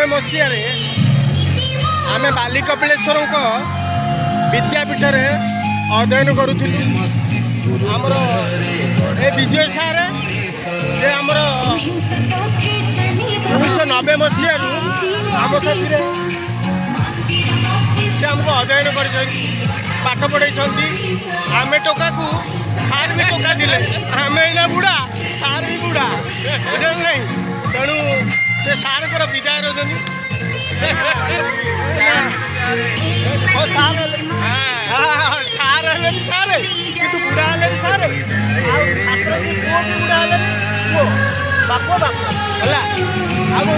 मसीह आम बाली कपिलेश्वर विद्यापीठ अध्ययन करूँ आमर ए विजय सार जे आमर 1990 मसीह आम साथी से आमको अध्ययन कर पाठ पढ़ाई आम टोका को सार भी टोका दिले आम एना बुढ़ा सार भी बुढ़ा बुझल नहीं तेणु से सार को विदाय रही सार हेले भी सारे कि बुढ़ा हेले भी सारे बुढ़ा हेले बाप बाप है